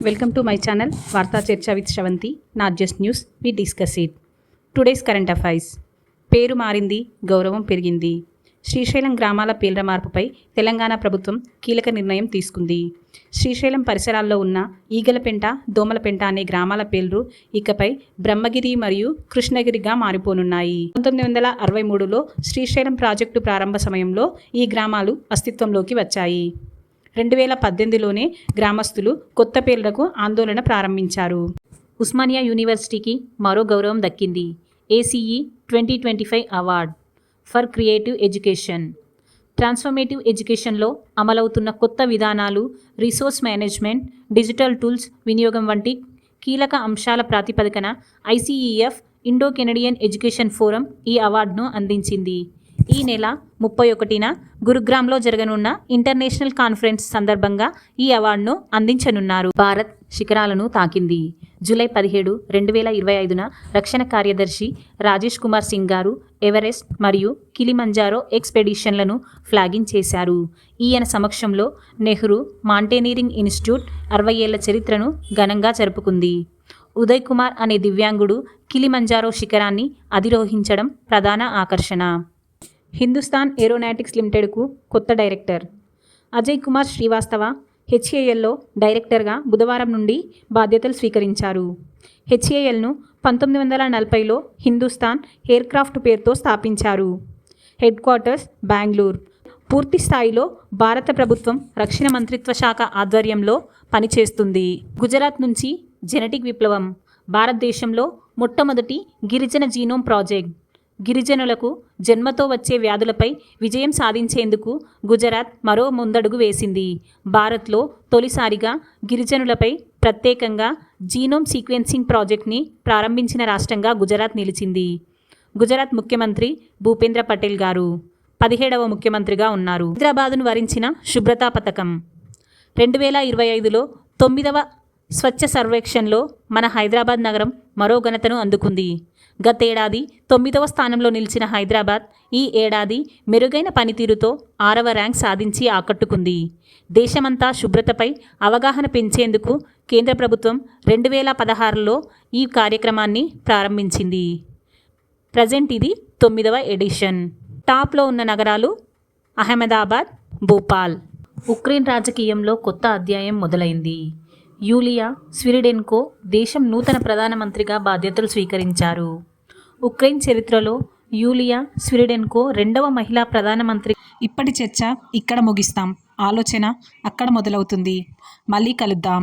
Welcome to my channel Varta Chercha with Shravanti. Not just news, we discuss it. Today's current affairs. పేరు మారింది, గౌరవం పెరిగింది. శ్రీశైలం గ్రామాల పేర్ల మార్పుపై తెలంగాణ ప్రభుత్వం కీలక నిర్ణయం తీసుకుంది. శ్రీశైలం పరిసరాల్లో ఉన్న ఈగలపెంట, దోమలపెంట అనే గ్రామాల పేర్లు ఇకపై బ్రహ్మగిరి మరియు కృష్ణగిరిగా మారిపోనున్నాయి. 1963లో శ్రీశైలం ప్రాజెక్టు ప్రారంభ సమయంలో ఈ గ్రామాలు అస్తిత్వంలోకి వచ్చాయి. 2018లోనే గ్రామస్తులు కొత్త పేర్లకు ఆందోళన ప్రారంభించారు. ఉస్మానియా యూనివర్సిటీకి మరో గౌరవం దక్కింది. ACE 2025 award for creative education. Transformative ఎడ్యుకేషన్లో అమలవుతున్న కొత్త విధానాలు, రిసోర్స్ మేనేజ్మెంట్, డిజిటల్ టూల్స్ వినియోగం వంటి కీలక అంశాల ప్రాతిపదికన ICEF Indo Canadian education forum ఈ అవార్డును అందించింది. ఈ నెల 31న గురుగ్రామ్లో జరగనున్న ఇంటర్నేషనల్ కాన్ఫరెన్స్ సందర్భంగా ఈ అవార్డును అందించనున్నారు. భారత్ శిఖరాలను తాకింది. జూలై 17, 2025న రక్షణ కార్యదర్శి రాజేష్ కుమార్ సింగ్ గారు ఎవరెస్ట్ మరియు కిలిమంజారో ఎక్స్పెడిషన్లను ఫ్లాగింగ్ చేశారు. ఈయన సమక్షంలో నెహ్రూ మౌంటైనీరింగ్ ఇన్స్టిట్యూట్ 60 ఏళ్ల చరిత్రను ఘనంగా జరుపుకుంది. ఉదయ్ కుమార్ అనే దివ్యాంగుడు కిలిమంజారో శిఖరాన్ని అధిరోహించడం ప్రధాన ఆకర్షణ. హిందుస్థాన్ ఏరోనాటిక్స్ లిమిటెడ్కు కొత్త డైరెక్టర్. అజయ్ కుమార్ శ్రీవాస్తవ HALలో డైరెక్టర్గా బుధవారం నుండి బాధ్యతలు స్వీకరించారు. HALను 1940లో హిందుస్థాన్ ఎయిర్క్రాఫ్ట్ పేరుతో స్థాపించారు. Head quarters Bengaluru. పూర్తి స్థాయిలో భారత ప్రభుత్వం రక్షణ మంత్రిత్వ శాఖ ఆధ్వర్యంలో పనిచేస్తుంది. గుజరాత్ నుంచి జెనెటిక్ విప్లవం. భారతదేశంలో మొట్టమొదటి గిరిజన జీనోమ్ ప్రాజెక్ట్. గిరిజనులకు జన్మతో వచ్చే వ్యాధులపై విజయం సాధించేందుకు గుజరాత్ మరో ముందడుగు వేసింది. భారత్లో తొలిసారిగా గిరిజనులపై ప్రత్యేకంగా జీనోమ్ సీక్వెన్సింగ్ ప్రాజెక్ట్ని ప్రారంభించిన రాష్ట్రంగా గుజరాత్ నిలిచింది. గుజరాత్ ముఖ్యమంత్రి భూపేంద్ర పటేల్ గారు 17వ ముఖ్యమంత్రిగా ఉన్నారు. హైదరాబాదును వరించిన శుభ్రతా పథకం. 2025లో 9వ స్వచ్ఛ సర్వేక్షణలో మన హైదరాబాద్ నగరం మరో ఘనతను అందుకుంది. గతేడాది 9వ స్థానంలో నిలిచిన హైదరాబాద్ ఈ ఏడాది మెరుగైన పనితీరుతో 6వ ర్యాంక్ సాధించి ఆకట్టుకుంది. దేశమంతా శుభ్రతపై అవగాహన పెంచేందుకు కేంద్ర ప్రభుత్వం 2016లో ఈ కార్యక్రమాన్ని ప్రారంభించింది. ప్రజెంట్ ఇది 9వ ఎడిషన్. టాప్లో ఉన్న నగరాలు అహ్మదాబాద్, భోపాల్. ఉక్రెయిన్ రాజకీయంలో కొత్త అధ్యాయం మొదలైంది. యూలియా స్విరిడెన్కో దేశం నూతన ప్రధానమంత్రిగా బాధ్యతలు స్వీకరించారు. ఉక్రెయిన్ చరిత్రలో యూలియా స్విరిడెన్కో 2వ మహిళా ప్రధానమంత్రి. ఇప్పటి చర్చ ఇక్కడ ముగిస్తాం. ఆలోచన అక్కడ మొదలవుతుంది. మళ్ళీ కలుద్దాం.